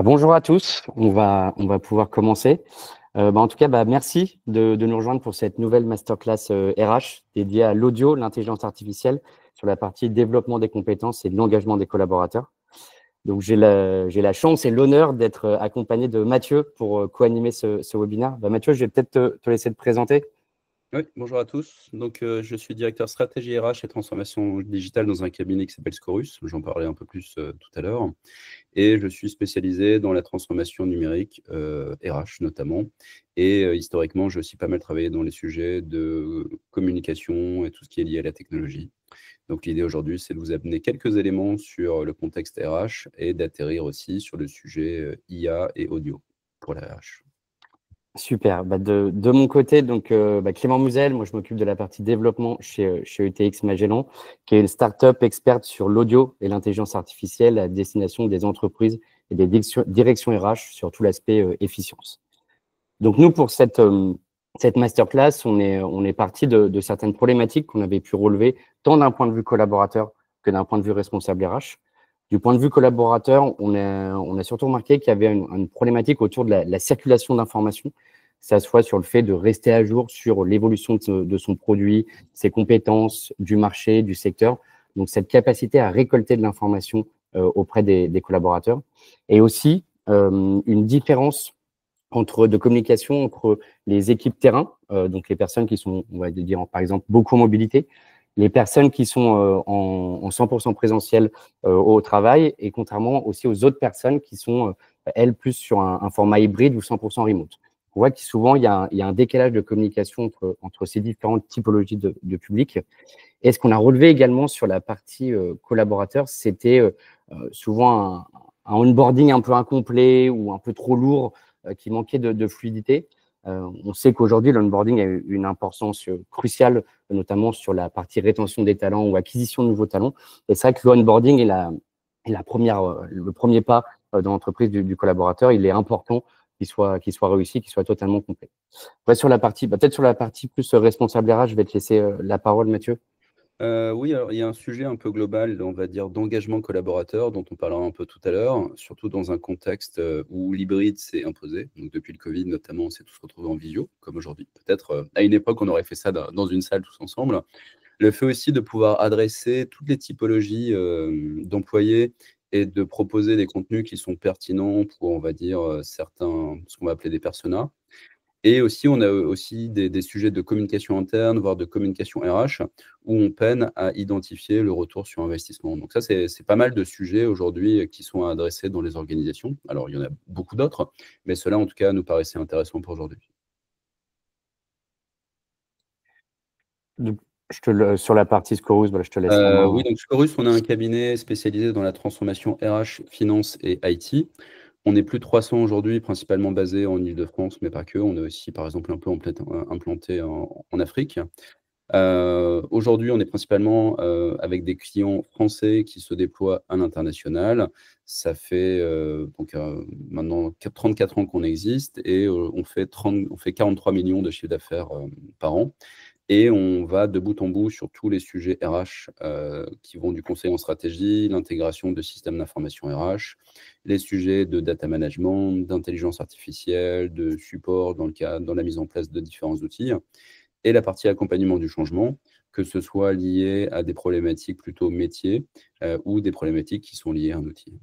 Bonjour à tous, on va pouvoir commencer. En tout cas, merci de nous rejoindre pour cette nouvelle masterclass RH dédiée à l'audio, l'intelligence artificielle sur la partie développement des compétences et de l'engagement des collaborateurs. Donc, j'ai la chance et l'honneur d'être accompagné de Mathieu pour co-animer ce webinaire. Mathieu, je vais peut-être te laisser te présenter. Oui, bonjour à tous. Donc, je suis directeur stratégie RH et transformation digitale dans un cabinet qui s'appelle Scorus. J'en parlais un peu plus tout à l'heure. Et je suis spécialisé dans la transformation numérique, RH notamment. Et historiquement, j'ai aussi pas mal travaillé dans les sujets de communication et tout ce qui est lié à la technologie. Donc, l'idée aujourd'hui, c'est de vous amener quelques éléments sur le contexte RH et d'atterrir aussi sur le sujet IA et audio pour la RH. Super. De mon côté, donc Clément Musel, moi je m'occupe de la partie développement chez ETX Magellan, qui est une start-up experte sur l'audio et l'intelligence artificielle à destination des entreprises et des directions RH sur tout l'aspect efficience. Donc nous, pour cette masterclass, on est parti de certaines problématiques qu'on avait pu relever, tant d'un point de vue collaborateur que d'un point de vue responsable RH. Du point de vue collaborateur, on a surtout remarqué qu'il y avait une problématique autour de la circulation d'informations, que ça soit sur le fait de rester à jour sur l'évolution de son produit, ses compétences, du marché, du secteur. Donc, cette capacité à récolter de l'information auprès des collaborateurs. Et aussi, une différence de communication entre les équipes terrain, donc les personnes qui sont, on va dire, par exemple, beaucoup en mobilité, les personnes qui sont en 100% présentiel au travail, et contrairement aussi aux autres personnes qui sont, elles, plus sur un format hybride ou 100% remote. On voit que souvent, il y a un décalage de communication entre ces différentes typologies de public. Et ce qu'on a relevé également sur la partie collaborateur, c'était souvent un onboarding un peu incomplet ou un peu trop lourd qui manquait de fluidité. On sait qu'aujourd'hui, l'onboarding a une importance cruciale, notamment sur la partie rétention des talents ou acquisition de nouveaux talents. Et c'est vrai que l'onboarding est le premier pas dans l'entreprise du collaborateur. Il est important qu'il soit réussi, qu'il soit totalement complet. Ouais, peut-être sur la partie plus responsable RH, je vais te laisser la parole, Mathieu. Oui, alors il y a un sujet un peu global, on va dire, d'engagement collaborateur dont on parlera un peu tout à l'heure, surtout dans un contexte où l'hybride s'est imposé. Donc depuis le Covid, notamment, on s'est tous retrouvés en visio, comme aujourd'hui. Peut-être à une époque, on aurait fait ça dans une salle tous ensemble. Le fait aussi de pouvoir adresser toutes les typologies d'employés et de proposer des contenus qui sont pertinents pour, on va dire, certains, ce qu'on va appeler des personas. Et aussi, on a aussi des sujets de communication interne, voire de communication RH, où on peine à identifier le retour sur investissement. Donc ça, c'est pas mal de sujets aujourd'hui qui sont adressés dans les organisations. Alors, il y en a beaucoup d'autres, mais ceux-là, en tout cas, nous paraissaient intéressants pour aujourd'hui. Sur la partie Scorus, je te laisse la main. Oui, donc Scorus, on a un cabinet spécialisé dans la transformation RH, finance et IT. On est plus de 300 aujourd'hui, principalement basés en Île-de-France, mais pas que. On est aussi, par exemple, un peu implanté en Afrique. Aujourd'hui, on est principalement avec des clients français qui se déploient à l'international. Ça fait maintenant 34 ans qu'on existe et on fait 43 millions de chiffre d'affaires par an. Et on va de bout en bout sur tous les sujets RH qui vont du conseil en stratégie, l'intégration de systèmes d'information RH, les sujets de data management, d'intelligence artificielle, de support dans la mise en place de différents outils, et la partie accompagnement du changement, que ce soit lié à des problématiques plutôt métiers ou des problématiques qui sont liées à un outil.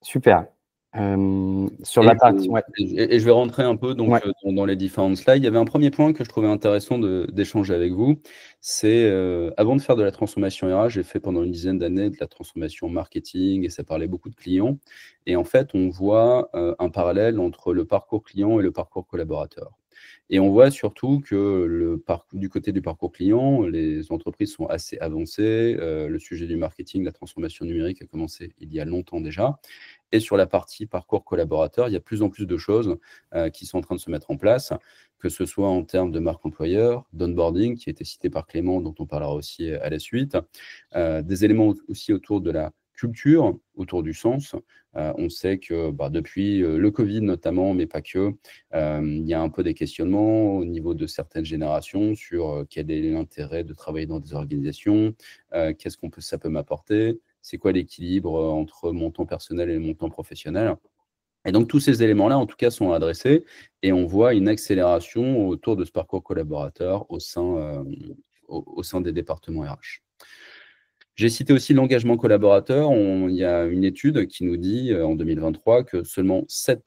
Super. Sur la partie, ouais. Et je vais rentrer un peu donc, dans les différentes slides. Il y avait un premier point que je trouvais intéressant d'échanger avec vous. C'est avant de faire de la transformation RH, j'ai fait pendant une dizaine d'années de la transformation marketing et ça parlait beaucoup de clients. Et en fait, on voit un parallèle entre le parcours client et le parcours collaborateur. Et on voit surtout que du côté du parcours client, les entreprises sont assez avancées. Le sujet du marketing, la transformation numérique a commencé il y a longtemps déjà. Et sur la partie parcours collaborateur, il y a de plus en plus de choses qui sont en train de se mettre en place, que ce soit en termes de marque employeur, d'onboarding, qui a été cité par Clément, dont on parlera aussi à la suite, des éléments aussi autour de la culture, autour du sens. On sait que depuis le Covid notamment, mais pas que, il y a un peu des questionnements au niveau de certaines générations sur quel est l'intérêt de travailler dans des organisations, qu'est-ce ça peut m'apporter, c'est quoi l'équilibre entre mon temps personnel et mon temps professionnel. Et donc tous ces éléments-là, en tout cas, sont adressés et on voit une accélération autour de ce parcours collaborateur au sein des départements RH. J'ai cité aussi l'engagement collaborateur. Il y a une étude qui nous dit, en 2023, que seulement 7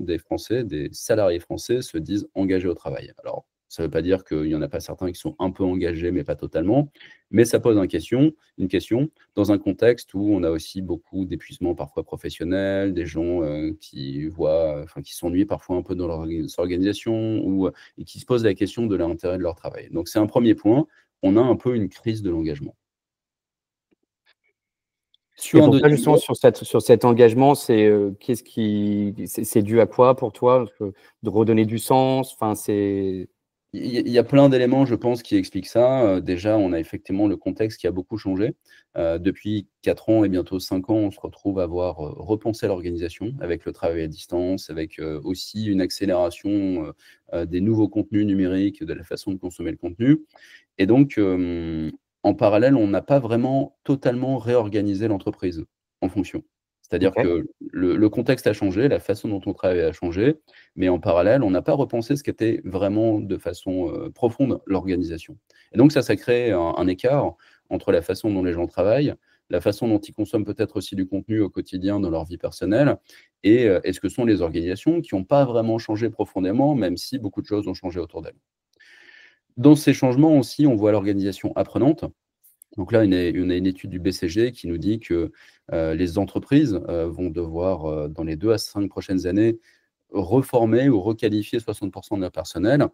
des Français, des salariés français, se disent engagés au travail. Alors, ça ne veut pas dire qu'il n'y en a pas certains qui sont un peu engagés, mais pas totalement. Mais ça pose une question dans un contexte où on a aussi beaucoup d'épuisement parfois professionnel, des gens qui s'ennuient parfois un peu dans leur organisation et qui se posent la question de l'intérêt de leur travail. Donc, c'est un premier point. On a un peu une crise de l'engagement. Et Sur un pour toi, deuxième justement, point, sur cet engagement, c'est dû à quoi pour toi? De redonner du sens, enfin, c'est il y a plein d'éléments, je pense, qui expliquent ça. Déjà, on a effectivement le contexte qui a beaucoup changé. Depuis 4 ans et bientôt 5 ans, on se retrouve à avoir repensé l'organisation avec le travail à distance, avec aussi une accélération des nouveaux contenus numériques, de la façon de consommer le contenu. Et donc, en parallèle, on n'a pas vraiment totalement réorganisé l'entreprise en fonction. C'est-à-dire OK. que le contexte a changé, la façon dont on travaille a changé, mais en parallèle, on n'a pas repensé ce qu'était vraiment de façon, profonde l'organisation. Et donc ça crée un écart entre la façon dont les gens travaillent, la façon dont ils consomment peut-être aussi du contenu au quotidien dans leur vie personnelle et ce que sont les organisations qui n'ont pas vraiment changé profondément, même si beaucoup de choses ont changé autour d'elles. Dans ces changements aussi, on voit l'organisation apprenante. Donc là, on a une étude du BCG qui nous dit que les entreprises vont devoir, dans les 2 à 5 prochaines années, reformer ou requalifier 60 de leur personnel.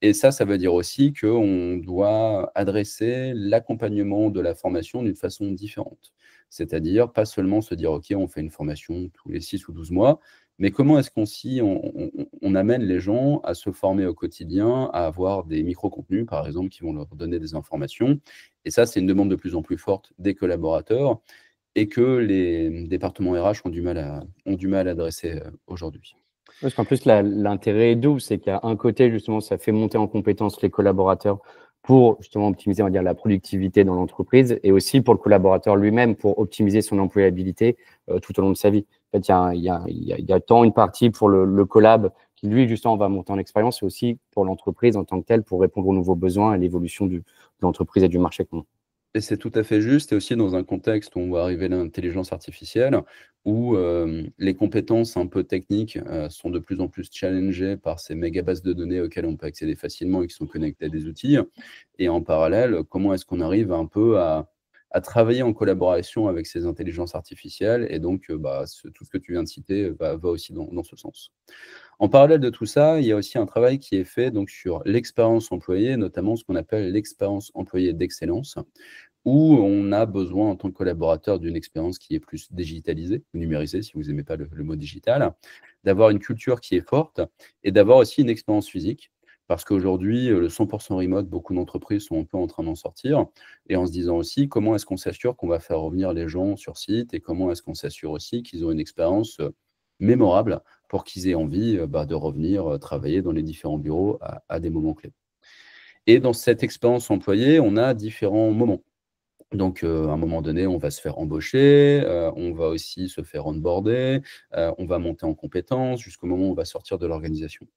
Et ça veut dire aussi qu'on doit adresser l'accompagnement de la formation d'une façon différente. C'est-à-dire pas seulement se dire: «OK, on fait une formation tous les 6 ou 12 mois», mais comment est-ce qu'on amène les gens à se former au quotidien, à avoir des micro-contenus, par exemple, qui vont leur donner des informations. Et ça, c'est une demande de plus en plus forte des collaborateurs et que les départements RH ont du mal à adresser, aujourd'hui. Parce qu'en plus, l'intérêt est double, c'est qu'il y a un côté, justement, ça fait monter en compétence les collaborateurs pour justement optimiser, on va dire, la productivité dans l'entreprise et aussi pour le collaborateur lui-même pour optimiser son employabilité tout au long de sa vie. En fait, il y a tant une partie pour le collab qui, lui, justement, va monter en expérience et aussi pour l'entreprise en tant que telle pour répondre aux nouveaux besoins et à l'évolution de l'entreprise et du marché. Et c'est tout à fait juste et aussi dans un contexte où on voit arriver l'intelligence artificielle, où, les compétences un peu techniques, sont de plus en plus challengées par ces méga bases de données auxquelles on peut accéder facilement et qui sont connectées à des outils. Et en parallèle, comment est-ce qu'on arrive un peu à travailler en collaboration avec ces intelligences artificielles et donc, tout ce que tu viens de citer va aussi dans ce sens. En parallèle de tout ça, il y a aussi un travail qui est fait donc sur l'expérience employée, notamment ce qu'on appelle l'expérience employée d'excellence, où on a besoin en tant que collaborateur d'une expérience qui est plus digitalisée, ou numérisée si vous n'aimez pas le mot digital, d'avoir une culture qui est forte et d'avoir aussi une expérience physique. Parce qu'aujourd'hui, le 100 remote, beaucoup d'entreprises sont un peu en train d'en sortir et en se disant aussi comment est-ce qu'on s'assure qu'on va faire revenir les gens sur site et comment est-ce qu'on s'assure aussi qu'ils ont une expérience mémorable pour qu'ils aient envie de revenir travailler dans les différents bureaux à des moments clés. Et dans cette expérience employée, on a différents moments. Donc, à un moment donné, on va se faire embaucher, on va aussi se faire onboarder, on va monter en compétences jusqu'au moment où on va sortir de l'organisation.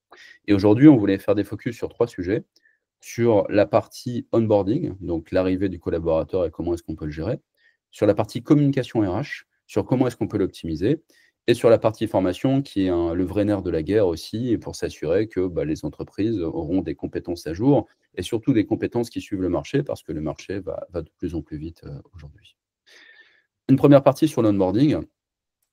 Et aujourd'hui, on voulait faire des focus sur 3 sujets. Sur la partie onboarding, donc l'arrivée du collaborateur et comment est-ce qu'on peut le gérer. Sur la partie communication RH, sur comment est-ce qu'on peut l'optimiser. Et sur la partie formation qui est le vrai nerf de la guerre aussi, et pour s'assurer que les entreprises auront des compétences à jour et surtout des compétences qui suivent le marché parce que le marché va de plus en plus vite aujourd'hui. Une première partie sur l'onboarding,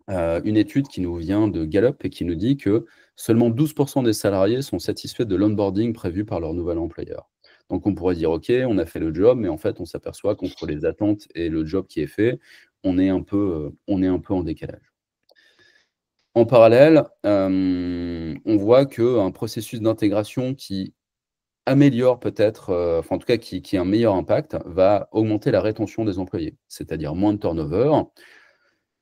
une étude qui nous vient de Gallup et qui nous dit que seulement 12 des salariés sont satisfaits de l'onboarding prévu par leur nouvel employeur. Donc on pourrait dire: «OK, on a fait le job», mais en fait, on s'aperçoit qu'entre les attentes et le job qui est fait, on est un peu en décalage. En parallèle, on voit qu'un processus d'intégration qui améliore peut-être, enfin en tout cas qui a un meilleur impact, va augmenter la rétention des employés, c'est-à-dire moins de turnover.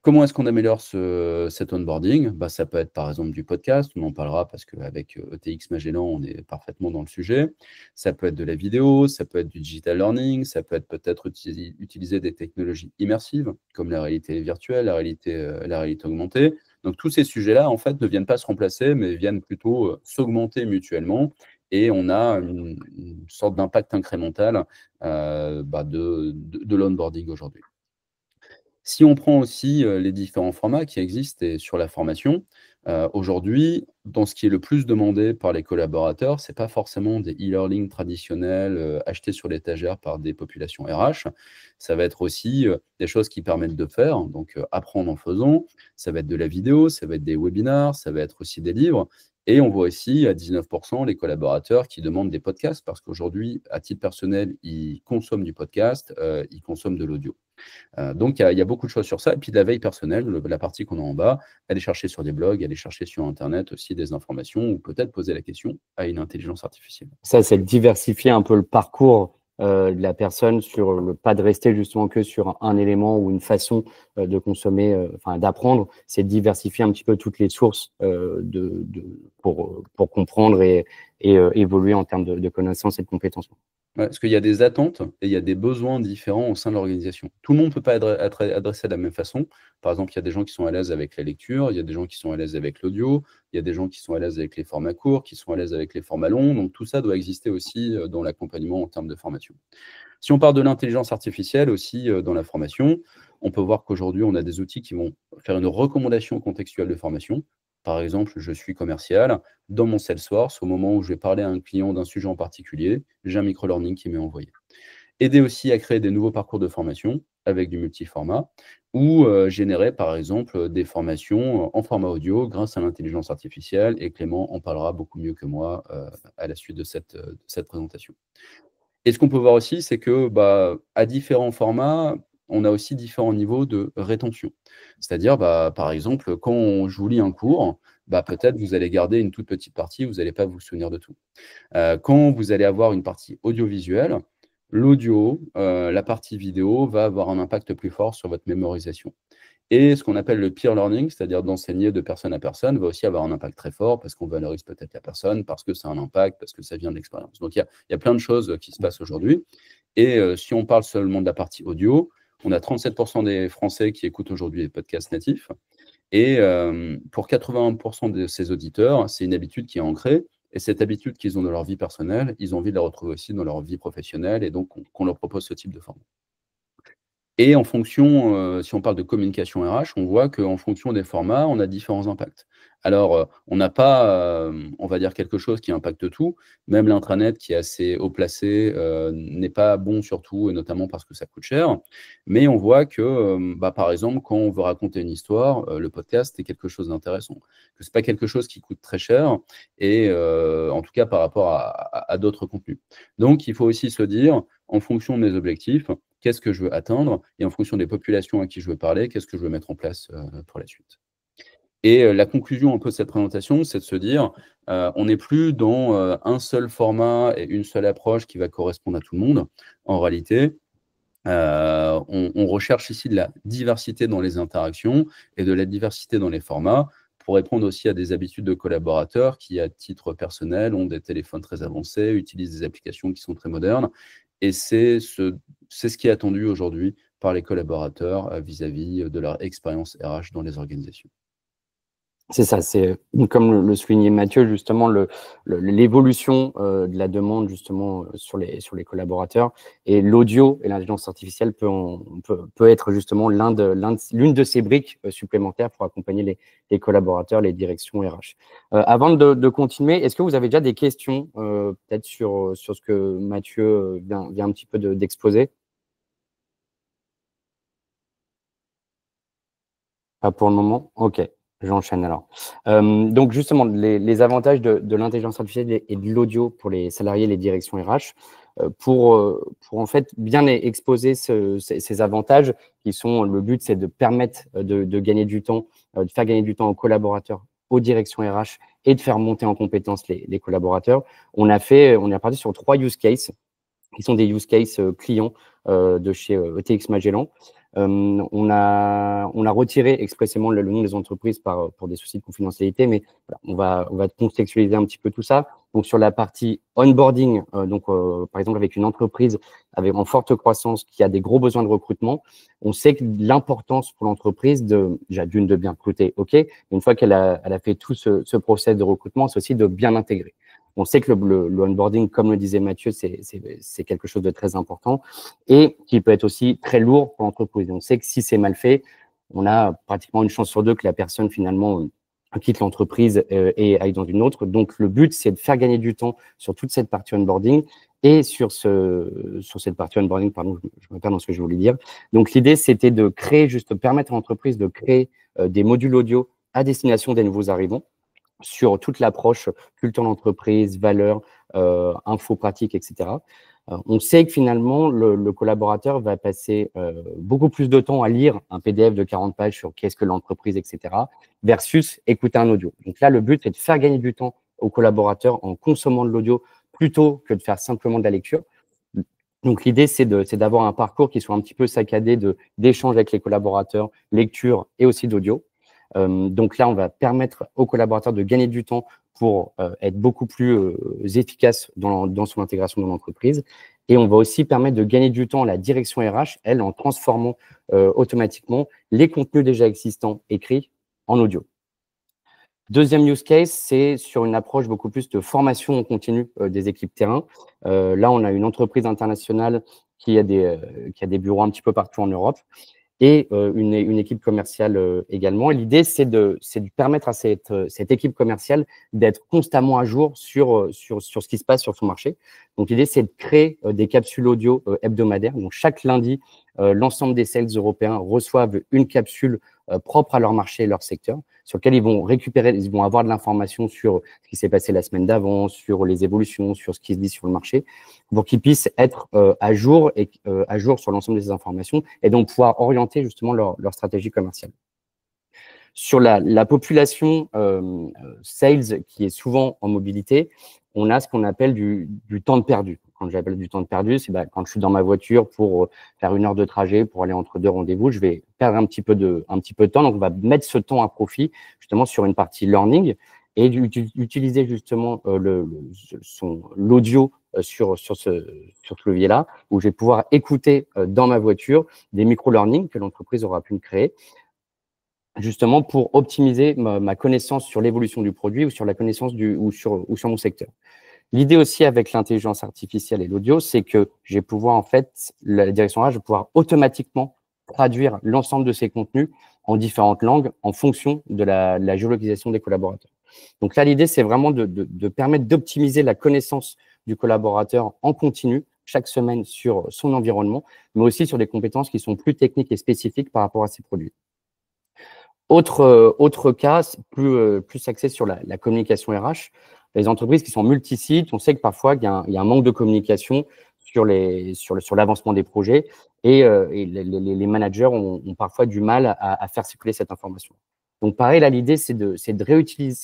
Comment est-ce qu'on améliore cet onboarding? Bah, ça peut être par exemple du podcast, on en parlera parce qu'avec ETX Magellan, on est parfaitement dans le sujet. Ça peut être de la vidéo, ça peut être du digital learning, ça peut être peut-être utiliser des technologies immersives comme la réalité virtuelle, la réalité augmentée. Donc tous ces sujets-là, en fait, ne viennent pas se remplacer, mais viennent plutôt s'augmenter mutuellement. Et on a une sorte d'impact incrémental de l'onboarding aujourd'hui. Si on prend aussi, les différents formats qui existent et sur la formation, aujourd'hui, dans ce qui est le plus demandé par les collaborateurs, c'est pas forcément des e-learning traditionnels, achetés sur l'étagère par des populations RH. Ça va être aussi, des choses qui permettent de faire, donc apprendre en faisant. Ça va être de la vidéo, ça va être des webinars, ça va être aussi des livres et on voit aussi à 19 les collaborateurs qui demandent des podcasts parce qu'aujourd'hui, à titre personnel, ils consomment du podcast, ils consomment de l'audio. Donc, il y a beaucoup de choses sur ça. Et puis, de la veille personnelle, la partie qu'on a en bas, aller chercher sur des blogs, aller chercher sur Internet aussi des informations ou peut-être poser la question à une intelligence artificielle. Ça, c'est de diversifier un peu le parcours de la personne sur le pas de rester justement que sur un élément ou une façon de consommer, enfin d'apprendre. C'est de diversifier un petit peu toutes les sources pour comprendre et évoluer en termes de connaissances et de compétences. Ouais, parce qu'il y a des attentes et il y a des besoins différents au sein de l'organisation. Tout le monde ne peut pas être adressé de la même façon. Par exemple, il y a des gens qui sont à l'aise avec la lecture, il y a des gens qui sont à l'aise avec l'audio, il y a des gens qui sont à l'aise avec les formats courts, qui sont à l'aise avec les formats longs. Donc, tout ça doit exister aussi dans l'accompagnement en termes de formation. Si on parle de l'intelligence artificielle aussi dans la formation, on peut voir qu'aujourd'hui, on a des outils qui vont faire une recommandation contextuelle de formation. Par exemple, je suis commercial. Dans mon Salesforce, au moment où je vais parler à un client d'un sujet en particulier, j'ai un micro-learning qui m'est envoyé. Aider aussi à créer des nouveaux parcours de formation avec du multiformat ou générer, par exemple, des formations en format audio grâce à l'intelligence artificielle. Et Clément en parlera beaucoup mieux que moi à la suite de cette présentation. Et ce qu'on peut voir aussi, c'est que à différents formats, on a aussi différents niveaux de rétention. C'est-à-dire, par exemple, quand je vous lis un cours, peut-être vous allez garder une toute petite partie, vous n'allez pas vous souvenir de tout. Quand vous allez avoir une partie audiovisuelle, l'audio, la partie vidéo va avoir un impact plus fort sur votre mémorisation. Et ce qu'on appelle le peer learning, c'est-à-dire d'enseigner de personne à personne, va aussi avoir un impact très fort parce qu'on valorise peut-être la personne, parce que ça a un impact, parce que ça vient de l'expérience. Donc, il y a plein de choses qui se passent aujourd'hui. Et si on parle seulement de la partie audio, on a 37% des Français qui écoutent aujourd'hui les podcasts natifs. Et pour 81% de ces auditeurs, c'est une habitude qui est ancrée. Et cette habitude qu'ils ont dans leur vie personnelle, ils ont envie de la retrouver aussi dans leur vie professionnelle et donc qu'on leur propose ce type de format. Et en fonction, si on parle de communication RH, on voit qu'en fonction des formats, on a différents impacts. Alors, on n'a pas, on va dire quelque chose qui impacte tout. Même l'intranet qui est assez haut placé, n'est pas bon sur tout et notamment parce que ça coûte cher. Mais on voit que, par exemple, quand on veut raconter une histoire, le podcast est quelque chose d'intéressant. Que c'est pas quelque chose qui coûte très cher et en tout cas par rapport à d'autres contenus. Donc il faut aussi se dire, en fonction de mes objectifs, qu'est-ce que je veux atteindre et en fonction des populations à qui je veux parler, qu'est-ce que je veux mettre en place pour la suite. Et la conclusion un peu de cette présentation, c'est de se dire, on n'est plus dans un seul format et une seule approche qui va correspondre à tout le monde. En réalité, on recherche ici de la diversité dans les interactions et de la diversité dans les formats pour répondre aussi à des habitudes de collaborateurs qui, à titre personnel, ont des téléphones très avancés, utilisent des applications qui sont très modernes. Et c'est ce qui est attendu aujourd'hui par les collaborateurs vis-à-vis de leur expérience RH dans les organisations. C'est ça, c'est comme le soulignait Mathieu, justement, l'évolution de la demande justement sur les collaborateurs. Et l'audio et l'intelligence artificielle peut être justement l'une de ces briques supplémentaires pour accompagner les collaborateurs, les directions RH. Avant de continuer, est-ce que vous avez déjà des questions peut-être sur ce que Mathieu vient un petit peu d'exposer? Pas pour le moment? Ok. J'enchaîne alors. Donc justement, les avantages de l'intelligence artificielle et de l'audio pour les salariés et les directions RH, pour en fait bien exposer ces avantages qui sont, le but c'est de permettre de gagner du temps, de faire gagner du temps aux collaborateurs, aux directions RH et de faire monter en compétence les collaborateurs. On est parti sur 3 use cases qui sont des use cases clients de chez ETX Magellan. On a retiré expressément le nom des entreprises pour des soucis de confidentialité, mais voilà, on va contextualiser un petit peu tout ça. Donc, sur la partie onboarding, par exemple, avec une entreprise en forte croissance qui a des gros besoins de recrutement, on sait que l'importance pour l'entreprise déjà d'une de bien recruter, OK, mais une fois qu'elle a fait tout ce process de recrutement, c'est aussi de bien intégrer. On sait que le onboarding, comme le disait Mathieu, c'est quelque chose de très important et qui peut être aussi très lourd pour l'entreprise. On sait que si c'est mal fait, on a pratiquement une chance sur deux que la personne finalement quitte l'entreprise et aille dans une autre. Donc, le but, c'est de faire gagner du temps sur toute cette partie onboarding et sur cette partie onboarding, pardon, je me perds dans ce que je voulais dire. Donc, l'idée, c'était de permettre à l'entreprise de créer des modules audio à destination des nouveaux arrivants sur toute l'approche culture d'entreprise, valeurs, infos pratiques, etc. On sait que finalement, le collaborateur va passer beaucoup plus de temps à lire un PDF de 40 pages sur qu'est-ce que l'entreprise, etc., versus écouter un audio. Donc là, le but est de faire gagner du temps aux collaborateurs en consommant de l'audio plutôt que de faire simplement de la lecture. Donc l'idée, c'est d'avoir un parcours qui soit un petit peu saccadé d'échanges avec les collaborateurs, lecture et aussi d'audio. Donc là, on va permettre aux collaborateurs de gagner du temps pour être beaucoup plus efficace dans son intégration dans l'entreprise. Et on va aussi permettre de gagner du temps à la direction RH, elle, en transformant automatiquement les contenus déjà existants écrits en audio. Deuxième use case, c'est sur une approche beaucoup plus de formation en continu des équipes terrain. Là, on a une entreprise internationale qui a des bureaux un petit peu partout en Europe et une équipe commerciale également. L'idée, c'est de permettre à cette équipe commerciale d'être constamment à jour sur ce qui se passe sur son marché. Donc, l'idée, c'est de créer des capsules audio hebdomadaires. Donc, chaque lundi, l'ensemble des sales européens reçoivent une capsule propre à leur marché et leur secteur, sur lequel ils vont avoir de l'information sur ce qui s'est passé la semaine d'avant, sur les évolutions, sur ce qui se dit sur le marché, pour qu'ils puissent être à jour sur l'ensemble de ces informations et donc pouvoir orienter justement leur stratégie commerciale. Sur la population sales qui est souvent en mobilité, on a ce qu'on appelle du temps de perdu. Quand j'appelle du temps de perdu, c'est quand je suis dans ma voiture pour faire 1 heure de trajet, pour aller entre 2 rendez-vous, je vais perdre un petit peu de temps. Donc, on va mettre ce temps à profit justement sur une partie learning et d'utiliser justement l'audio sur ce levier-là, où je vais pouvoir écouter dans ma voiture des micro-learning que l'entreprise aura pu me créer, justement pour optimiser ma connaissance sur l'évolution du produit ou sur la connaissance ou sur mon secteur. L'idée aussi avec l'intelligence artificielle et l'audio, c'est que je vais pouvoir, en fait, la direction RH, je vais pouvoir automatiquement traduire l'ensemble de ces contenus en différentes langues en fonction de la géolocalisation des collaborateurs. Donc là, l'idée, c'est vraiment de permettre d'optimiser la connaissance du collaborateur en continu chaque semaine sur son environnement, mais aussi sur des compétences qui sont plus techniques et spécifiques par rapport à ces produits. Autre cas, plus axé sur la communication RH, les entreprises qui sont multi-sites, on sait que parfois, il y a un manque de communication sur l'avancement des projets et les managers ont parfois du mal à faire circuler cette information. Donc, pareil, là, l'idée, c'est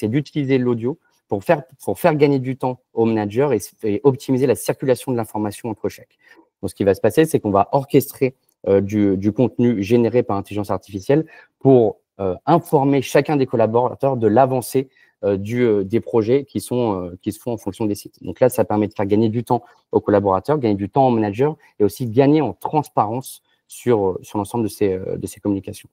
d'utiliser l'audio pour faire gagner du temps aux managers et optimiser la circulation de l'information entre chaque. Donc, ce qui va se passer, c'est qu'on va orchestrer du contenu généré par intelligence artificielle pour informer chacun des collaborateurs de l'avancée des projets qui se font en fonction des sites. Donc là, ça permet de faire gagner du temps aux collaborateurs, gagner du temps aux managers et aussi gagner en transparence sur l'ensemble de ces communications.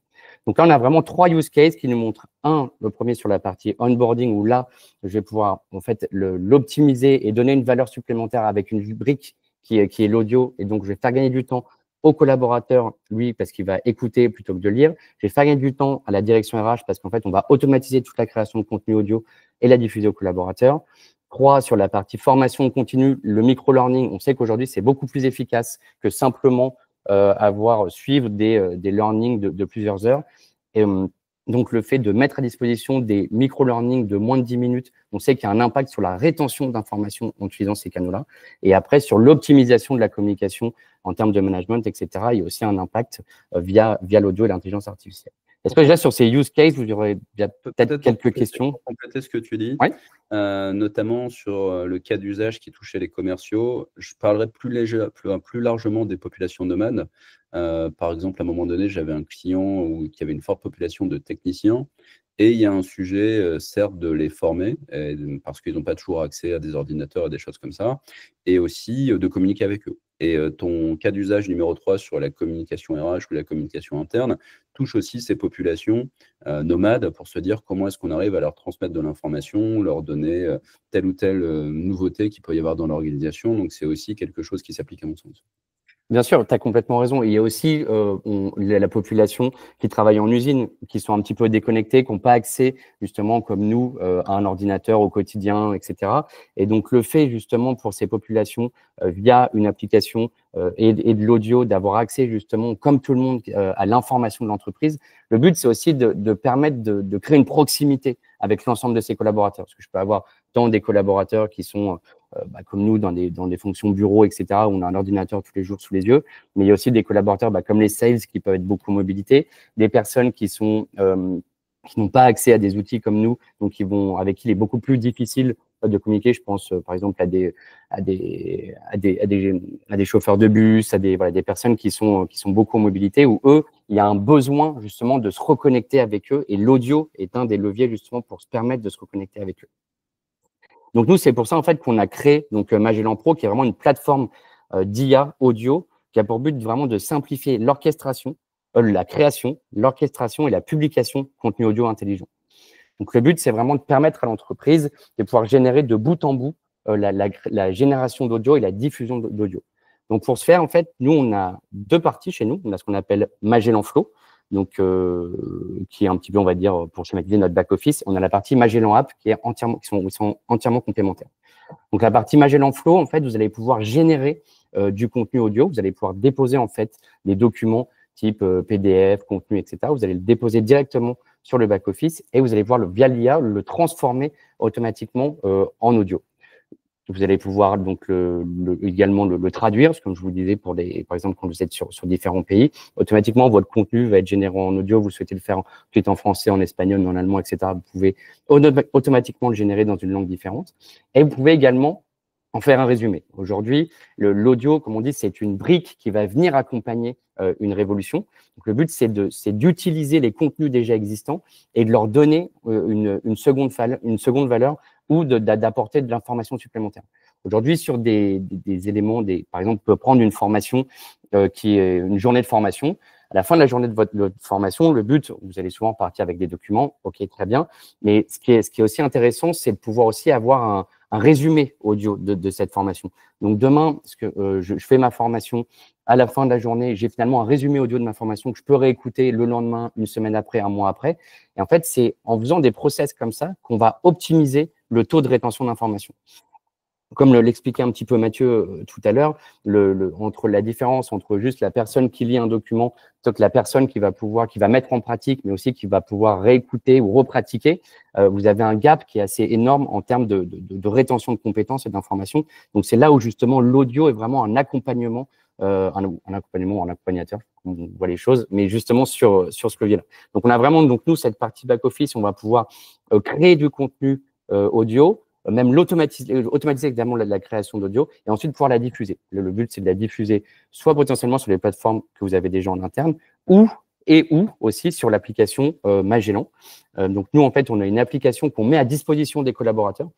Donc là, on a vraiment 3 use cases qui nous montrent. Le premier sur la partie onboarding, où là, je vais pouvoir en fait l'optimiser et donner une valeur supplémentaire avec une brique qui est l'audio. Et donc, je vais faire gagner du temps au collaborateur, lui, parce qu'il va écouter plutôt que de lire. Je vais faire gagner du temps à la direction RH parce qu'en fait, on va automatiser toute la création de contenu audio et la diffuser aux collaborateurs. 3, sur la partie formation continue, le micro-learning, on sait qu'aujourd'hui, c'est beaucoup plus efficace que simplement suivre des learnings de plusieurs heures. Et donc, le fait de mettre à disposition des micro-learning de moins de 10 minutes, on sait qu'il y a un impact sur la rétention d'informations en utilisant ces canaux-là. Et après, sur l'optimisation de la communication en termes de management, etc., il y a aussi un impact via l'audio et l'intelligence artificielle. Est-ce que déjà sur ces use cases, vous aurez peut-être quelques questions? Pour compléter ce que tu dis, Oui. notamment sur le cas d'usage qui touchait les commerciaux, je parlerai plus largement des populations nomades. Par exemple, à un moment donné, j'avais un client qui avait une forte population de techniciens. Et il y a un sujet, certes, de les former, parce qu'ils n'ont pas toujours accès à des ordinateurs et des choses comme ça, et aussi de communiquer avec eux. Et ton cas d'usage numéro 3 sur la communication RH ou la communication interne touche aussi ces populations nomades pour se dire comment est-ce qu'on arrive à leur transmettre de l'information, leur donner telle ou telle nouveauté qu'il peut y avoir dans l'organisation. Donc, c'est aussi quelque chose qui s'applique à mon sens. Bien sûr, tu as complètement raison. Il y a aussi la population qui travaille en usine, qui sont un petit peu déconnectés, qui n'ont pas accès, justement, comme nous, à un ordinateur au quotidien, etc. Et donc, le fait, justement, pour ces populations, via une application et de l'audio, d'avoir accès, justement, comme tout le monde, à l'information de l'entreprise, le but, c'est aussi de permettre de créer une proximité avec l'ensemble de ses collaborateurs. Parce que je peux avoir tant des collaborateurs qui sont comme nous, dans des fonctions bureau, etc., où on a un ordinateur tous les jours sous les yeux. Mais il y a aussi des collaborateurs comme les sales qui peuvent être beaucoup en mobilité, des personnes qui n'ont pas accès à des outils comme nous, donc avec qui il est beaucoup plus difficile de communiquer. Je pense, par exemple, à des chauffeurs de bus, à des personnes qui sont beaucoup en mobilité, où eux, il y a un besoin justement de se reconnecter avec eux, et l'audio est un des leviers justement pour se permettre de se reconnecter avec eux. Donc, nous, c'est pour ça, en fait, qu'on a créé Magellan Pro, qui est vraiment une plateforme d'IA audio qui a pour but vraiment de simplifier l'orchestration, la création, l'orchestration et la publication de contenu audio intelligent. Donc, le but, c'est vraiment de permettre à l'entreprise de pouvoir générer de bout en bout la génération d'audio et la diffusion d'audio. Donc, pour ce faire, en fait, nous, on a deux parties chez nous. On a ce qu'on appelle Magellan Flow, donc qui est un petit peu, on va dire, pour schématiser notre back-office. On a la partie Magellan App qui sont entièrement complémentaires. Donc, la partie Magellan Flow, en fait, vous allez pouvoir générer du contenu audio. Vous allez pouvoir déposer, en fait, des documents type PDF, contenu, etc. Vous allez le déposer directement sur le back-office et vous allez pouvoir, via l'IA, le transformer automatiquement en audio. Vous allez pouvoir donc également le traduire, parce que comme je vous le disais, par exemple, quand vous êtes sur différents pays, automatiquement, votre contenu va être généré en audio. Vous souhaitez le faire ensuite en français, en espagnol, en allemand, etc. Vous pouvez automatiquement le générer dans une langue différente. Et vous pouvez également en faire un résumé. Aujourd'hui, l'audio, comme on dit, c'est une brique qui va venir accompagner une révolution. Donc, le but, c'est d'utiliser les contenus déjà existants et de leur donner une seconde valeur ou d'apporter de l'information supplémentaire. Aujourd'hui, sur des éléments, par exemple, on peut prendre une formation qui est une journée de formation. À la fin de la journée de votre formation, le but, vous allez souvent partir avec des documents, ok, très bien, mais ce qui est aussi intéressant, c'est de pouvoir aussi avoir un résumé audio de cette formation. Donc demain, parce que je fais ma formation, à la fin de la journée, j'ai finalement un résumé audio de ma formation que je peux réécouter le lendemain, une semaine après, un mois après. Et en fait, c'est en faisant des process comme ça qu'on va optimiser le taux de rétention d'informations. Comme l'expliquait un petit peu Mathieu tout à l'heure, entre la différence entre juste la personne qui lit un document plutôt que la personne qui va mettre en pratique, mais aussi qui va pouvoir réécouter ou repratiquer, vous avez un gap qui est assez énorme en termes de rétention de compétences et d'informations. Donc, c'est là où justement l'audio est vraiment un accompagnement, un accompagnateur, on voit les choses, mais justement sur ce levier-là. Donc, on a vraiment, nous, cette partie back-office, on va pouvoir créer du contenu audio, même automatiser évidemment la création d'audio et ensuite pouvoir la diffuser. Le but, c'est de la diffuser soit potentiellement sur les plateformes que vous avez déjà en interne ou aussi sur l'application Magellan. Donc, nous, en fait, on a une application qu'on met à disposition des collaborateurs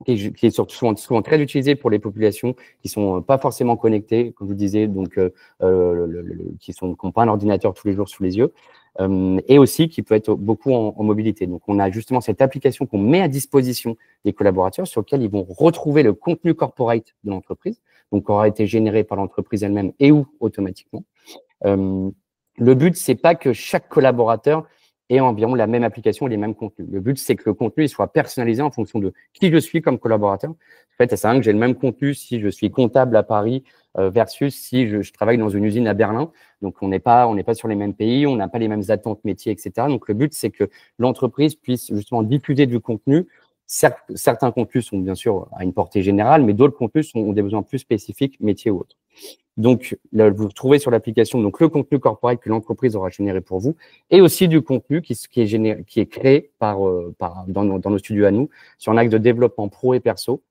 qui est surtout souvent très utilisée pour les populations qui sont pas forcément connectées, comme je vous disais, donc qui n'ont pas un ordinateur tous les jours sous les yeux, et aussi qui peut être beaucoup en mobilité. Donc, on a justement cette application qu'on met à disposition des collaborateurs sur laquelle ils vont retrouver le contenu corporate de l'entreprise, donc qui aura été généré par l'entreprise elle-même et ou automatiquement. Le but, c'est pas que chaque collaborateur ait environ la même application et les mêmes contenus. Le but, c'est que le contenu il soit personnalisé en fonction de qui je suis comme collaborateur. En fait, ça sert à rien que j'ai le même contenu si je suis comptable à Paris versus si je travaille dans une usine à Berlin. Donc, on n'est pas sur les mêmes pays, on n'a pas les mêmes attentes métiers, etc. Donc, le but, c'est que l'entreprise puisse justement diffuser du contenu. Certains contenus sont bien sûr à une portée générale, mais d'autres contenus ont des besoins plus spécifiques, métiers ou autres. Donc, là, vous trouvez sur l'application donc le contenu corporate que l'entreprise aura généré pour vous, et aussi du contenu qui est créé dans nos studios à nous, sur un axe de développement pro et perso.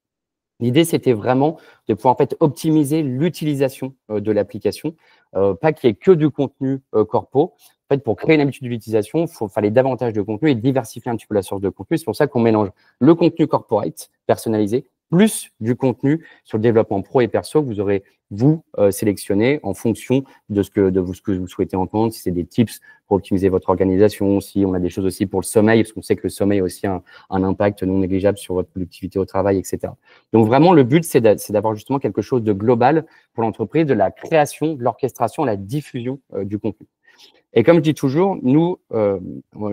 L'idée, c'était vraiment de pouvoir en fait optimiser l'utilisation de l'application, pas qu'il y ait que du contenu corpo. En fait, pour créer une habitude d'utilisation, il fallait davantage de contenu et diversifier un petit peu la source de contenu. C'est pour ça qu'on mélange le contenu corporate personnalisé plus du contenu sur le développement pro et perso que vous aurez, vous, sélectionné en fonction de ce que vous souhaitez entendre, si c'est des tips pour optimiser votre organisation, si on a des choses aussi pour le sommeil, parce qu'on sait que le sommeil a aussi un impact non négligeable sur votre productivité au travail, etc. Donc vraiment, le but, c'est d'avoir justement quelque chose de global pour l'entreprise, de la création, de l'orchestration, la diffusion du contenu. Et comme je dis toujours, nous,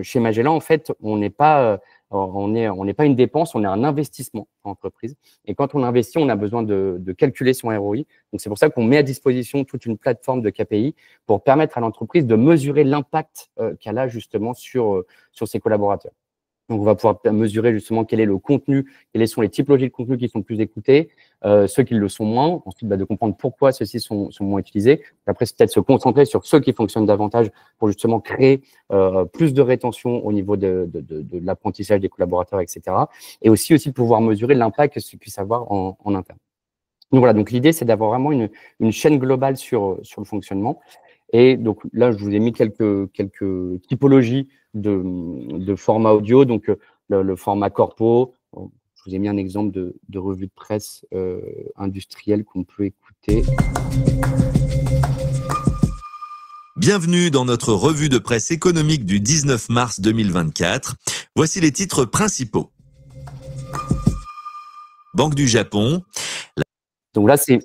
chez Magellan, en fait, on n'est pas une dépense, on est un investissement en entreprise. Et quand on investit, on a besoin de calculer son ROI. Donc, c'est pour ça qu'on met à disposition toute une plateforme de KPI pour permettre à l'entreprise de mesurer l'impact qu'elle a justement sur ses collaborateurs. Donc, on va pouvoir mesurer justement quel est le contenu, quelles sont les typologies de contenu qui sont plus écoutés, ceux qui le sont moins. Ensuite, de comprendre pourquoi ceux-ci sont moins utilisés. Après, c'est peut-être se concentrer sur ceux qui fonctionnent davantage pour justement créer plus de rétention au niveau de l'apprentissage des collaborateurs, etc. Et aussi de pouvoir mesurer l'impact que ce puisse avoir en interne. Donc voilà, donc l'idée, c'est d'avoir vraiment une chaîne globale sur le fonctionnement. Et donc là, je vous ai mis quelques typologies de format audio. Donc, le format corpo. Je vous ai mis un exemple de revue de presse industrielle qu'on peut écouter. Bienvenue dans notre revue de presse économique du 19 mars 2024. Voici les titres principaux. Banque du Japon. Donc là, c'est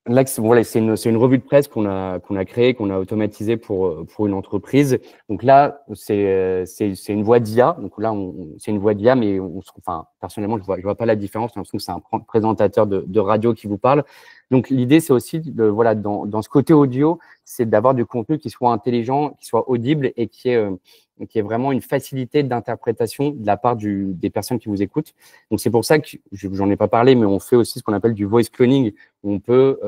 une revue de presse qu'on a créée, qu'on a automatisée pour une entreprise. Donc là, c'est une voix d'IA. Donc là, c'est une voix d'IA, mais personnellement, je vois pas la différence. J'ai l'impression que c'est un présentateur de radio qui vous parle. Donc l'idée, c'est aussi dans ce côté audio, c'est d'avoir du contenu qui soit intelligent, qui soit audible et qui est vraiment une facilité d'interprétation de la part des personnes qui vous écoutent. Donc c'est pour ça que j'en ai pas parlé, mais on fait aussi ce qu'on appelle du voice cloning. On peut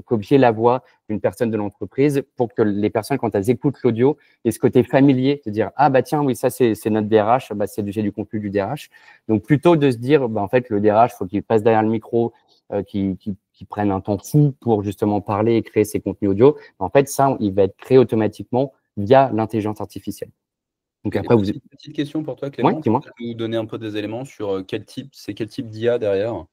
copier la voix d'une personne de l'entreprise pour que les personnes, quand elles écoutent l'audio, aient ce côté familier, de dire ah bah tiens oui ça c'est notre DRH, bah c'est du contenu du DRH. Donc plutôt de se dire en fait le DRH faut qu'il passe derrière le micro, qui prenne un temps fou pour justement parler et créer ses contenus audio. En fait ça il va être créé automatiquement via l'intelligence artificielle. Donc après, vous avez une petite question pour toi, Clément. Ouais, dis-moi. Tu peux nous donner un peu des éléments sur quel type d'IA derrière?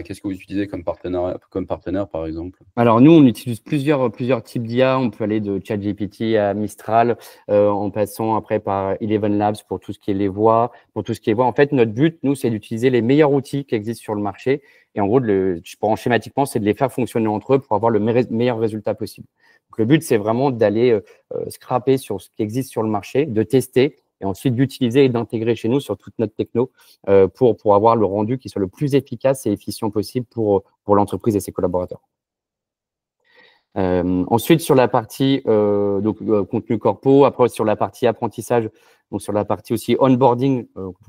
Qu'est-ce que vous utilisez comme partenaire, par exemple? Alors, nous, on utilise plusieurs types d'IA. On peut aller de ChatGPT à Mistral, en passant après par Eleven Labs pour tout ce qui est les voix, En fait, notre but, nous, c'est d'utiliser les meilleurs outils qui existent sur le marché. Et en gros, schématiquement, c'est de les faire fonctionner entre eux pour avoir le meilleur résultat possible. Donc, le but, c'est vraiment d'aller scraper sur ce qui existe sur le marché, de tester et ensuite d'utiliser et d'intégrer chez nous sur toute notre techno pour avoir le rendu qui soit le plus efficace et efficient possible pour l'entreprise et ses collaborateurs. Ensuite, sur la partie contenu corpo, après sur la partie apprentissage, donc sur la partie aussi onboarding,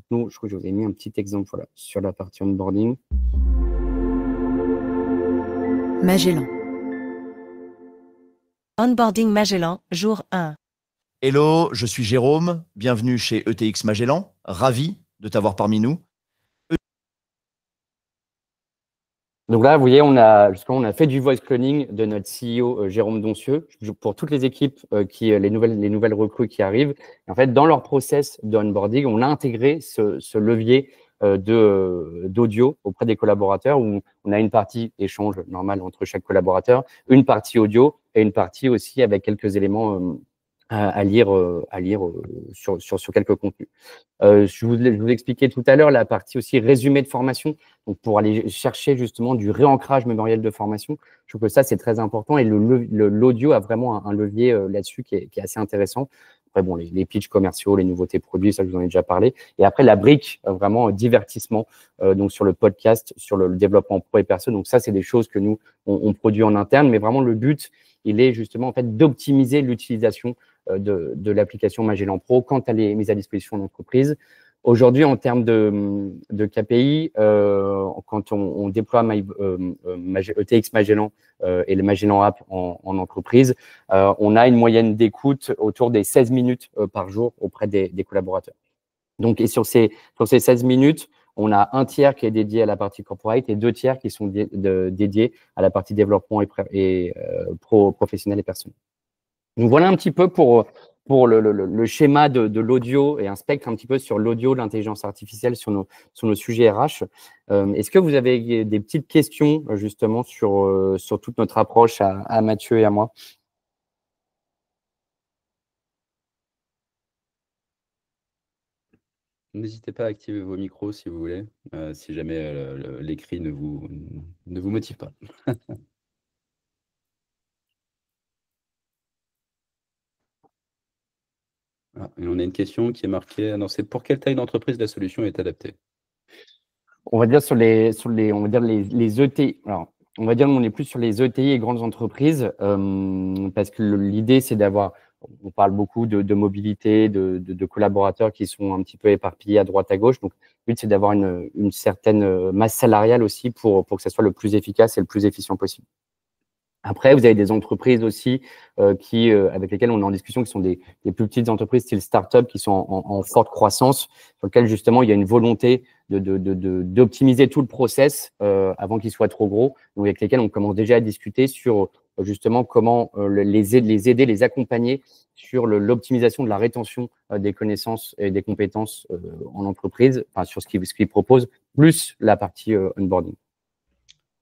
nous, je crois que je vous ai mis un petit exemple sur la partie onboarding. Magellan. Onboarding Magellan, jour 1. Hello, je suis Jérôme, bienvenue chez ETX Magellan, ravi de t'avoir parmi nous. Donc là, vous voyez, on a fait du voice cloning de notre CEO Jérôme Doncieux pour toutes les équipes les nouvelles recrues qui arrivent. Et en fait, dans leur process de onboarding, on a intégré ce levier d'audio auprès des collaborateurs où on a une partie échange normal entre chaque collaborateur, une partie audio et une partie aussi avec quelques éléments à lire sur quelques contenus. Je vous expliquais tout à l'heure la partie aussi résumé de formation, donc pour aller chercher justement du réancrage mémoriel de formation. Je trouve que ça, c'est très important et l'audio a vraiment un levier là-dessus qui est assez intéressant. Après, bon, les pitchs commerciaux, les nouveautés produits, ça, je vous en ai déjà parlé. Et après, la brique, vraiment divertissement, donc sur le podcast, sur le développement pro et perso. Donc ça, c'est des choses que nous, on produit en interne, mais vraiment, le but, il est justement en fait d'optimiser l'utilisation de l'application Magellan Pro quand elle est mise à disposition de l'entreprise. Aujourd'hui, en termes de KPI, quand on déploie ETX Magellan et le Magellan App en entreprise, on a une moyenne d'écoute autour des 16 minutes par jour auprès des collaborateurs. Donc, et sur ces 16 minutes, on a un tiers qui est dédié à la partie corporate et 2 tiers qui sont dédiés à la partie développement et professionnel et personnel. Donc, voilà un petit peu pour le schéma de l'audio et un spectre un petit peu sur l'audio, l'intelligence artificielle sur nos sujets RH. Est-ce que vous avez des petites questions justement sur toute notre approche à Mathieu et à moi? N'hésitez pas à activer vos micros si vous voulez, si jamais l'écrit ne vous motive pas. Ah, et on a une question qui est marquée. Non, c'est pour quelle taille d'entreprise la solution est adaptée? On va dire on va dire les ETI. Alors, on va dire on est plus sur les ETI et grandes entreprises parce que l'idée c'est d'avoir. On parle beaucoup de mobilité, de collaborateurs qui sont un petit peu éparpillés à droite à gauche. Donc, le but c'est d'avoir une certaine masse salariale aussi pour que ça soit le plus efficace et le plus efficient possible. Après, vous avez des entreprises aussi avec lesquelles on est en discussion, qui sont des plus petites entreprises style start-up qui sont en forte croissance, sur lesquelles justement il y a une volonté d'optimiser tout le process avant qu'il soit trop gros. Donc avec lesquelles on commence déjà à discuter sur justement comment les aider, les accompagner sur l'optimisation de la rétention des connaissances et des compétences en entreprise, enfin sur ce qu'ils proposent, plus la partie onboarding.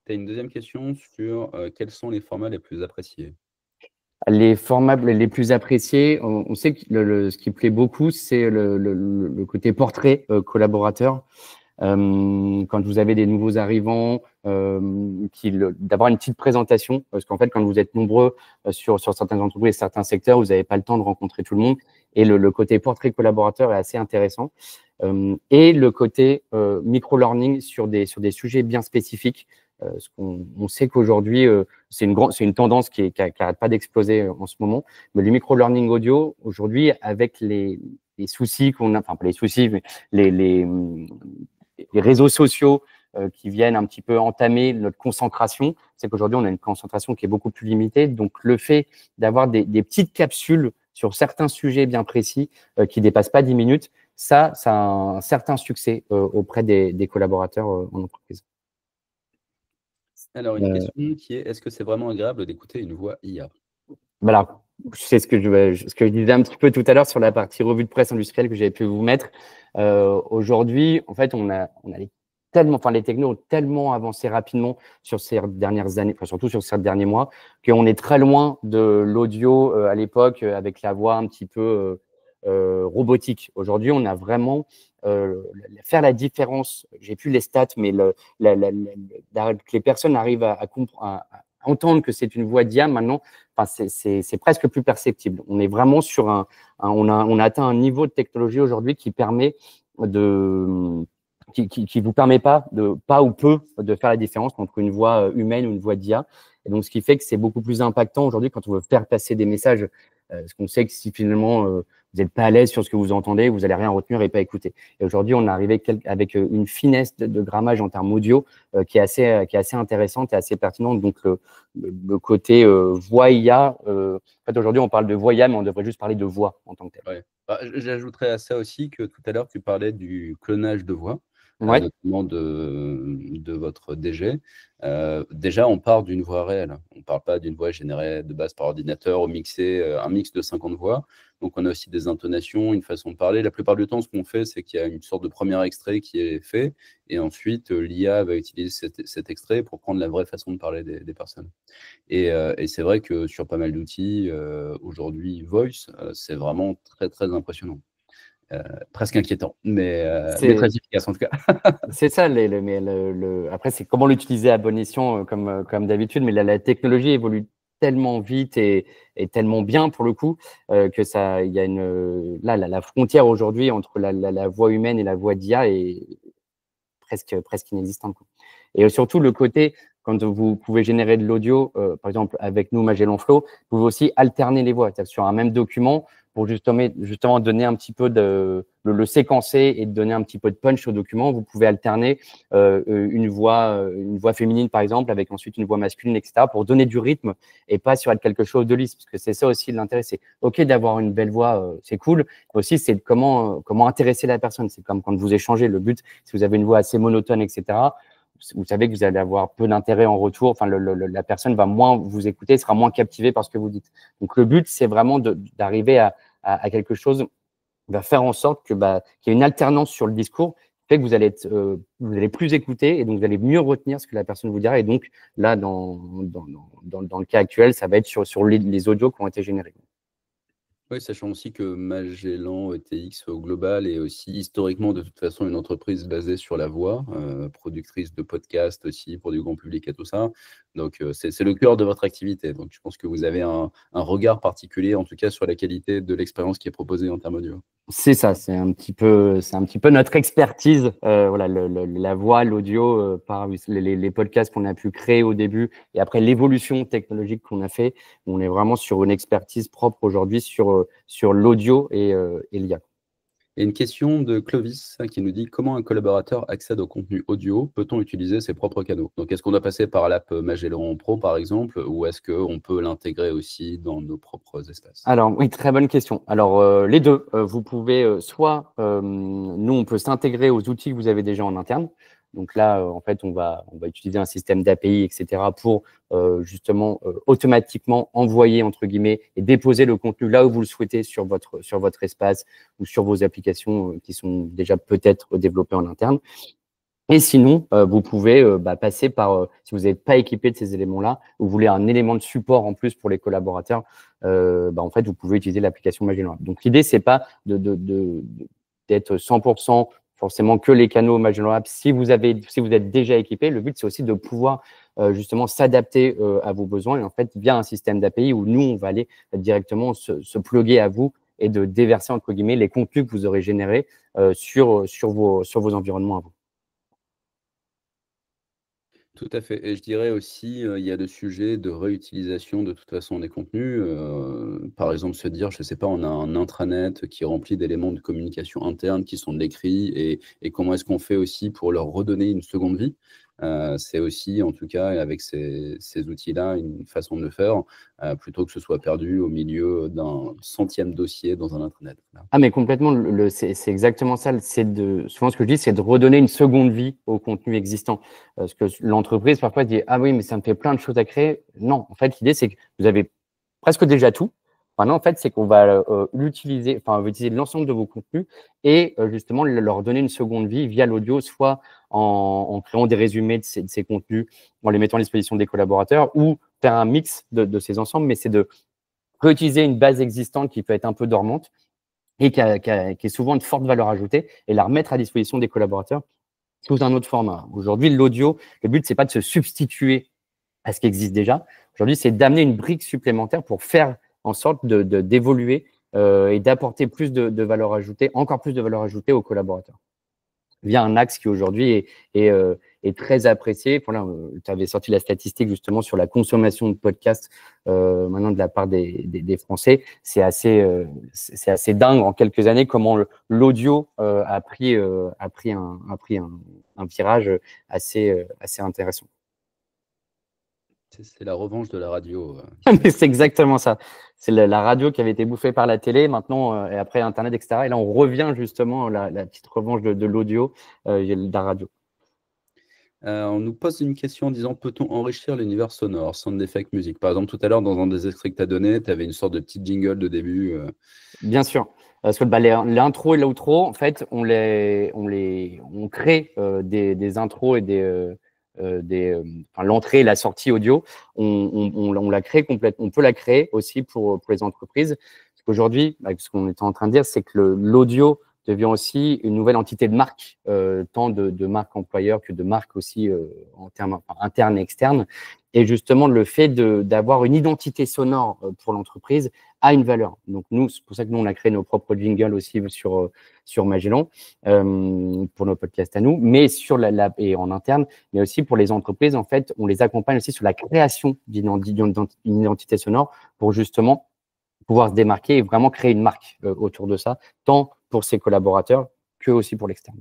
Tu as une deuxième question sur quels sont les formats les plus appréciés? Les formats les plus appréciés, on sait que ce qui plaît beaucoup, c'est le côté portrait collaborateur. Quand vous avez des nouveaux arrivants, d'avoir une petite présentation, parce qu'en fait, quand vous êtes nombreux sur certaines entreprises et certains secteurs, vous n'avez pas le temps de rencontrer tout le monde. Et le côté portrait collaborateur est assez intéressant. Et le côté micro-learning sur des sujets bien spécifiques. On sait qu'aujourd'hui, c'est une tendance qui n'arrête pas d'exploser en ce moment. Mais le micro-learning audio, aujourd'hui, avec les soucis qu'on a, enfin pas les soucis, mais les réseaux sociaux qui viennent un petit peu entamer notre concentration, c'est qu'aujourd'hui, on a une concentration qui est beaucoup plus limitée. Donc, le fait d'avoir des petites capsules sur certains sujets bien précis qui ne dépassent pas 10 minutes, ça a un certain succès auprès des collaborateurs en entreprise. Alors, une question qui est, est-ce que c'est vraiment agréable d'écouter une voix IA? Voilà, c'est ce que je disais un petit peu tout à l'heure sur la partie revue de presse industrielle que j'avais pu vous mettre. Aujourd'hui, en fait, les technos ont tellement avancé rapidement sur ces dernières années, enfin, surtout sur ces derniers mois, qu'on est très loin de l'audio à l'époque avec la voix un petit peu robotique. Aujourd'hui, on a vraiment faire la différence. J'ai plus les stats, mais que les personnes arrivent à entendre que c'est une voix d'IA maintenant, enfin, c'est presque plus perceptible. On est vraiment sur on a atteint un niveau de technologie aujourd'hui qui permet qui vous permet pas ou peu de faire la différence entre une voix humaine ou une voix d'IA. Et donc, ce qui fait que c'est beaucoup plus impactant aujourd'hui quand on veut faire passer des messages. Parce qu'on sait que si finalement vous n'êtes pas à l'aise sur ce que vous entendez, vous n'allez rien retenir et pas écouter. Et aujourd'hui, on est arrivé avec une finesse de grammage en termes audio qui est assez intéressante et assez pertinente. Donc, le côté voix IA, en fait, aujourd'hui, on parle de voix IA, mais on devrait juste parler de voix en tant que telle. Ouais. Bah, j'ajouterais à ça aussi que tout à l'heure, tu parlais du clonage de voix, Ouais. notamment de votre DG. Déjà, on part d'une voix réelle. On ne parle pas d'une voix générée de base par ordinateur ou un mix de 50 voix. Donc, on a aussi des intonations, une façon de parler. La plupart du temps, ce qu'on fait, c'est qu'il y a une sorte de premier extrait qui est fait. Et ensuite, l'IA va utiliser cet extrait pour prendre la vraie façon de parler des personnes. Et c'est vrai que sur pas mal d'outils, aujourd'hui, Voice, c'est vraiment très, très impressionnant. Presque inquiétant, mais très efficace en tout cas. C'est ça, après, c'est comment l'utiliser à bon escient comme d'habitude, mais la technologie évolue tellement vite et tellement bien pour le coup que il y a la frontière aujourd'hui entre la voix humaine et la voix d'IA est presque inexistante. Et surtout, le côté, quand vous pouvez générer de l'audio, par exemple, avec nous, Magellan Flow, vous pouvez aussi alterner les voix. C'est-à-dire sur un même document pour justement donner un petit peu le séquencer et de donner un petit peu de punch au document, vous pouvez alterner une voix féminine, par exemple, avec ensuite une voix masculine, etc., pour donner du rythme et pas sur quelque chose de lisse. Parce que c'est ça aussi l'intérêt. C'est OK d'avoir une belle voix, c'est cool. Mais aussi, c'est comment intéresser la personne. C'est comme quand vous échangez. Le but, si vous avez une voix assez monotone, etc., vous savez que vous allez avoir peu d'intérêt en retour. Enfin, la personne va moins vous écouter, sera moins captivée par ce que vous dites. Donc, le but, c'est vraiment d'arriver à quelque chose, va faire en sorte que qu'il y ait une alternance sur le discours, fait que vous allez plus écouter et donc vous allez mieux retenir ce que la personne vous dira. Et donc, là, dans le cas actuel, ça va être sur les audios qui ont été générés. Oui, sachant aussi que Magellan ETX au global est aussi historiquement de toute façon une entreprise basée sur la voix, productrice de podcasts aussi pour du grand public et tout ça. Donc, c'est le cœur de votre activité. Donc, je pense que vous avez un regard particulier, en tout cas, sur la qualité de l'expérience qui est proposée en termes audio. C'est ça, c'est un petit peu notre expertise, voilà, la voix, l'audio, par les podcasts qu'on a pu créer au début et après l'évolution technologique qu'on a fait, on est vraiment sur une expertise propre aujourd'hui sur l'audio et l'IA. Et une question de Clovis qui nous dit comment un collaborateur accède au contenu audio? Peut-on utiliser ses propres canaux? Donc, est-ce qu'on doit passer par l'app Magellan Pro, par exemple, ou est-ce qu'on peut l'intégrer aussi dans nos propres espaces? Alors, oui, très bonne question. Alors, les deux. Vous pouvez soit, nous, on peut s'intégrer aux outils que vous avez déjà en interne. Donc là, en fait, on va utiliser un système d'API, etc., pour justement automatiquement envoyer, entre guillemets, et déposer le contenu là où vous le souhaitez sur votre espace ou sur vos applications qui sont déjà peut-être développées en interne. Et sinon, vous pouvez passer par, si vous n'êtes pas équipé de ces éléments-là, ou vous voulez un élément de support en plus pour les collaborateurs, en fait, vous pouvez utiliser l'application Magellan. Donc, l'idée, c'est pas d'être 100% forcément que les canaux Magellan App. Si vous êtes déjà équipé, le but, c'est aussi de pouvoir justement s'adapter à vos besoins. Et en fait, via un système d'API où nous, on va aller directement se plugger à vous et de déverser, entre guillemets, les contenus que vous aurez générés sur vos environnements à vous. Tout à fait. Et je dirais aussi, il y a le sujet de réutilisation de toute façon des contenus. Par exemple, se dire, je ne sais pas, on a un intranet qui est rempli d'éléments de communication interne qui sont de l'écrit et comment est-ce qu'on fait aussi pour leur redonner une seconde vie? C'est aussi, en tout cas, avec ces outils-là, une façon de le faire, plutôt que ce soit perdu au milieu d'un centième dossier dans un intranet. Voilà. Ah, mais complètement, c'est exactement ça. Souvent, ce que je dis, c'est de redonner une seconde vie au contenu existant. Parce que l'entreprise, parfois, dit, ah oui, mais ça me fait plein de choses à créer. Non, en fait, l'idée, c'est que vous avez presque déjà tout. Maintenant, en fait, c'est qu'on va l'utiliser, enfin, on va utiliser l'ensemble de vos contenus et justement leur donner une seconde vie via l'audio, soit en créant des résumés de ces contenus, en les mettant à disposition des collaborateurs ou faire un mix de ces ensembles, mais c'est de réutiliser une base existante qui peut être un peu dormante et qui est souvent de forte valeur ajoutée et la remettre à disposition des collaborateurs sous un autre format. Aujourd'hui, l'audio, le but, c'est pas de se substituer à ce qui existe déjà. Aujourd'hui, c'est d'amener une brique supplémentaire pour faire en sorte d'évoluer et d'apporter plus de valeur ajoutée, encore plus de valeur ajoutée aux collaborateurs via un axe qui aujourd'hui est très apprécié. Voilà, tu avais sorti la statistique justement sur la consommation de podcasts maintenant de la part des Français. C'est assez dingue en quelques années comment l'audio a pris un virage assez intéressant. C'est la revanche de la radio. Mais c'est exactement ça. C'est la radio qui avait été bouffée par la télé, maintenant, et après Internet, etc. Et là, on revient justement la petite revanche de l'audio, de la radio. On nous pose une question en disant, peut-on enrichir l'univers sonore, sound effect musique? Par exemple, tout à l'heure, dans un des extraits que tu as donné, tu avais une sorte de petit jingle de début. Bien sûr. Parce que l'intro et l'outro, en fait, on crée des intros et l'entrée et la sortie audio, on la crée complètement. On peut la créer aussi pour les entreprises. Parce qu'aujourd'hui, ce qu'on était en train de dire, c'est que l'audio devient aussi une nouvelle entité de marque, tant de marque employeur que de marque aussi en termes internes et externes. Et justement, le fait d'avoir une identité sonore pour l'entreprise a une valeur. Donc, c'est pour ça que nous, on a créé nos propres jingles aussi sur Magellan, pour nos podcasts à nous, mais et en interne, mais aussi pour les entreprises, en fait, on les accompagne aussi sur la création d'une identité sonore pour justement pouvoir se démarquer et vraiment créer une marque autour de ça, tant pour ses collaborateurs que aussi pour l'externe.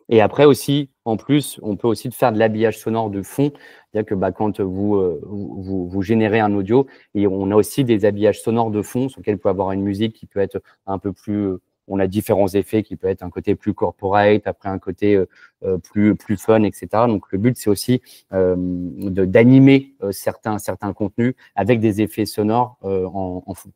Et après aussi, en plus, on peut aussi faire de l'habillage sonore de fond. C'est-à-dire que quand vous générez un audio, et on a aussi des habillages sonores de fond sur lesquels vous pouvez avoir une musique qui peut être un peu plus… On a différents effets qui peut être un côté plus corporate, après un côté plus fun, etc. Donc, le but, c'est aussi d'animer certains contenus avec des effets sonores en fond.